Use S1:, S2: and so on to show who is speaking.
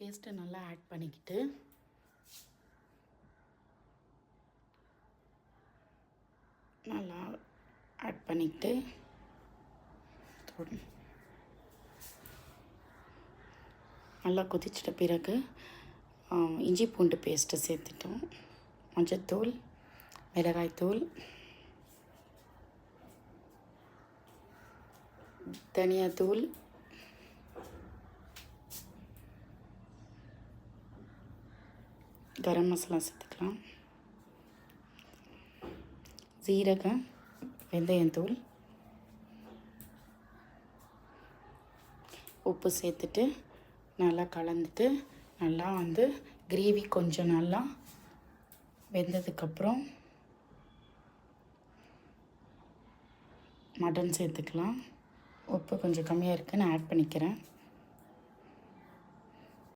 S1: பேஸ்ட்டை நல்லா ஆட் பண்ணிக்கிட்டு நல்லா ஆட் பண்ணிக்கிட்டு நல்லா கொதிச்சிட்ட பிறகு இஞ்சி பூண்டு பேஸ்ட்டை சேர்த்துட்டோம். மஞ்சத்தூள், மிளகாய்த்தூள், தனியாத்தூள், கரம் மசாலா சேர்த்துக்கலாம், சீரகம், வெந்தயத்தூள், உப்பு சேர்த்துட்டு நல்லா கலந்துட்டு நல்லா கிரேவி கொஞ்சம் நல்லா வெந்ததுக்கப்புறம் மட்டன் சேர்த்துக்கலாம். உப்பு கொஞ்சம் கம்மியாக இருக்குன்னு ஆட் பண்ணிக்கிறேன்.